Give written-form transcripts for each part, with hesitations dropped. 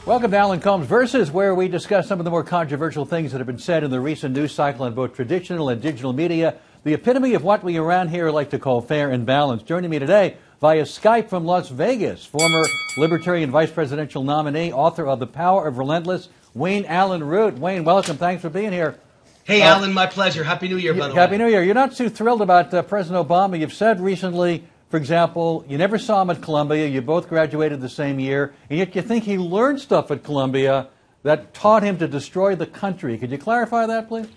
Welcome to Allyn Colmes Versus, where we discuss some of the more controversial things that have been said in the recent news cycle on both traditional and digital media, the epitome of what we around here like to call fair and balanced. Joining me today via Skype from Las Vegas, former Libertarian vice presidential nominee, author of The Power of Relentless, Allyn Root. Wayne, welcome. Thanks for being here. Hey, Alan, my pleasure. Happy New Year, by the way. Happy New Year. You're not too thrilled about President Obama. You've said recently, for example, you never saw him at Columbia. You both graduated the same year, and yet you think he learned stuff at Columbia that taught him to destroy the country. Could you clarify that, please?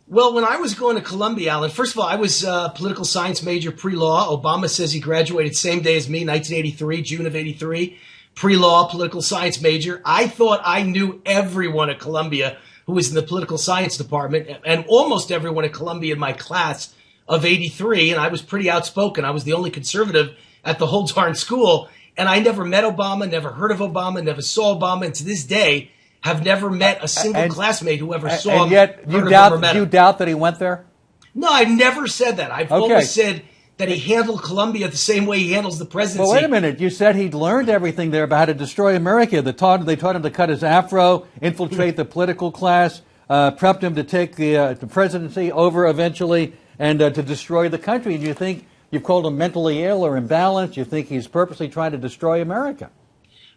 Well, when I was going to Columbia, Alan, first of all, I was a political science major pre-law. Obama says he graduated same day as me, 1983, June of 83. Pre-law, political science major. I thought I knew everyone at Columbia who was in the political science department, and almost everyone at Columbia in my class of 83, and I was pretty outspoken. I was the only conservative at the whole darn school, and I never met Obama, never heard of Obama, never saw Obama, and to this day have never met a single classmate who ever saw him. And yet you doubt that he went there? No, I've never said that. I've always said that he handled Columbia the same way he handles the presidency. Well, wait a minute. You said he'd learned everything there about how to destroy America. They taught him to cut his afro, infiltrate the political class, prepped him to take the presidency over eventually, and to destroy the country. And you think you've called him mentally ill or imbalanced? You think he's purposely trying to destroy America?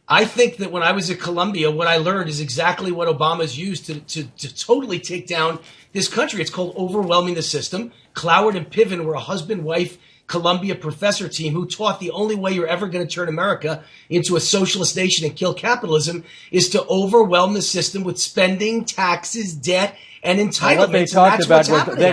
I think that when I was at Columbia, what I learned is exactly what Obama's used to totally take down this country. It's called overwhelming the system. Cloward and Piven were a husband-wife Columbia professor team who taught the only way you're ever going to turn America into a socialist nation and kill capitalism is to overwhelm the system with spending, taxes, debt, and entitlements. What they talked about,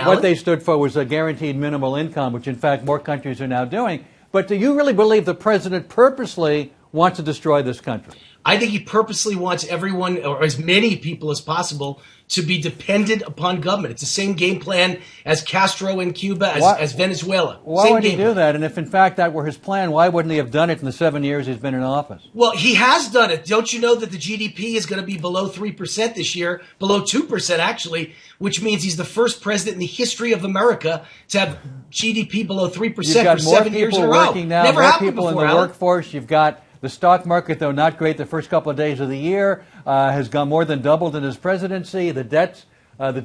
what they stood for was a guaranteed minimal income, which in fact more countries are now doing. But do you really believe the president purposely wants to destroy this country? I think he purposely wants everyone, or as many people as possible, to be dependent upon government. It's the same game plan as Castro in Cuba, as Venezuela. Why would he do that? And if in fact that were his plan, why wouldn't he have done it in the 7 years he's been in office? Well, he has done it. Don't you know that the GDP is going to be below 3% this year, below 2% actually, which means he's the first president in the history of America to have GDP below 3% for 7 years in a row. Now, Never more happened people before, in the Alan. workforce. You've got the stock market, though not great the first couple of days of the year, has gone more than doubled in his presidency. The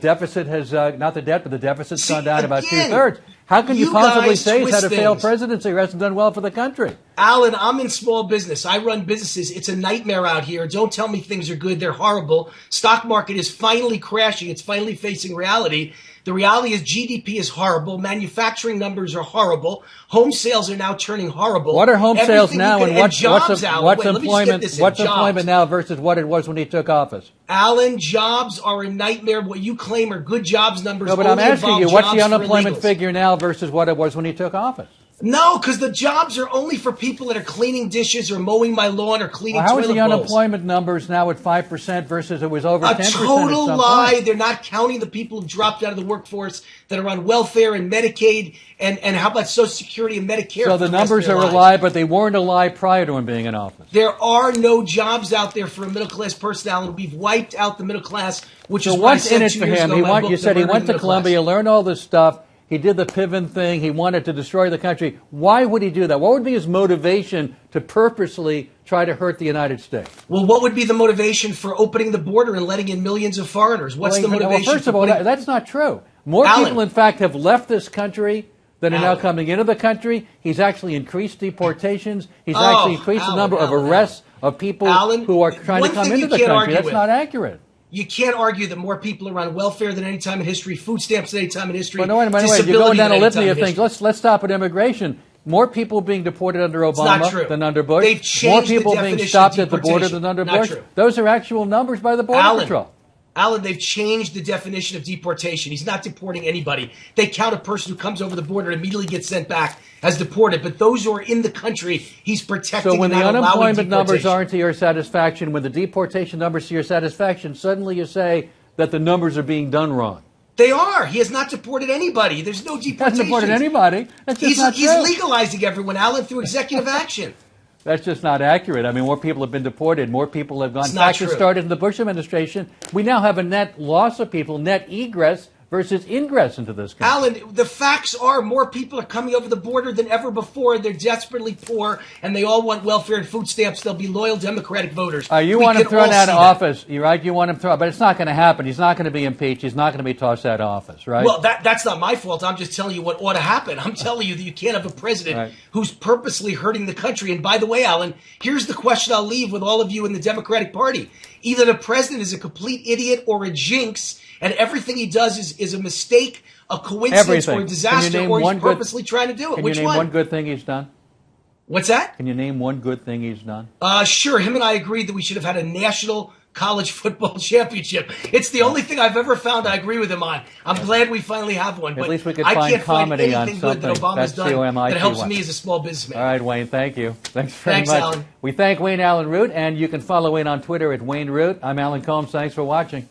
deficit has, not the debt, but the deficit's gone down about two-thirds. How can you possibly say he's had a failed presidency or hasn't done well for the country? Alan, I'm in small business. I run businesses. It's a nightmare out here. Don't tell me things are good. They're horrible. Stock market is finally crashing. It's finally facing reality. The reality is GDP is horrible. Manufacturing numbers are horrible. Home sales are now turning horrible. What are home sales now, and what's employment now versus what it was when he took office? Alan, jobs are a nightmare. What you claim are good jobs numbers. No, but I'm asking you, what's the unemployment figure now versus what it was when he took office? No, because the jobs are only for people that are cleaning dishes or mowing my lawn or cleaning toilet bowls. How is the unemployment numbers now at 5% versus it was over 10% at some point? A total lie. They're not counting the people who dropped out of the workforce that are on welfare and Medicaid and how about Social Security and Medicare? So the numbers are a lie, but they weren't a lie prior to him being in office. There are no jobs out there for a middle-class person, Alan. We've wiped out the middle class, which is why I said 2 years ago my book, You said he went to Columbia, learned all this stuff. He did the Piven thing. He wanted to destroy the country. Why would he do that? What would be his motivation to purposely try to hurt the United States? Well, what would be the motivation for opening the border and letting in millions of foreigners? What's the motivation? Well, first of all, that's not true. More people, in fact, have left this country than are now coming into the country. He's actually increased deportations. He's actually increased the number of arrests of people who are trying to come into the country. That's not accurate. You can't argue that more people are on welfare than any time in history, food stamps than any time in history. Well, no, anyway, you're going down a litany of things. Let's stop at immigration. More people being deported under Obama than under Bush. They've changed more people being stopped at the border than under Bush. Those are actual numbers by the Border Patrol. Alan, they've changed the definition of deportation. He's not deporting anybody. They count a person who comes over the border and immediately gets sent back as deported. But those who are in the country, he's protecting. So when the unemployment numbers aren't to your satisfaction, when the deportation numbers to your satisfaction, suddenly you say that the numbers are being done wrong. They are. He has not deported anybody. There's no deportation. He hasn't deported anybody. That's just not true. He's legalizing everyone, Alan, through executive action. That's just not accurate. I mean, more people have been deported. More people have gone. In fact, it started in the Bush administration. We now have a net loss of people, net egress, versus ingress into this country. Allyn, the facts are more people are coming over the border than ever before. They're desperately poor, and they all want welfare and food stamps. They'll be loyal Democratic voters. You want him thrown out of office. You're right. You want him thrown, but it's not going to happen. He's not going to be impeached. He's not going to be tossed out of office, right? Well, that's not my fault. I'm just telling you what ought to happen. I'm telling you that you can't have a president who's purposely hurting the country. And by the way, Allyn, here's the question I'll leave with all of you in the Democratic Party. Either the president is a complete idiot or a jinx, and everything he does is a mistake, a coincidence, or a disaster, or he's purposely trying to do it. Can you name one good thing he's done? What's that? Can you name one good thing he's done? Sure. Him and I agreed that we should have had a national college football championship. It's the only thing I've ever found I agree with him on. I'm glad we finally have one. At least we could I find can't comedy find anything on good that something. Obama's That's done that helps me as a small businessman. All right, Wayne, thank you. Thanks very much. Allyn. We thank Wayne Allyn Root, and you can follow Wayne on Twitter at Wayne Root. I'm Alan Colmes. Thanks for watching.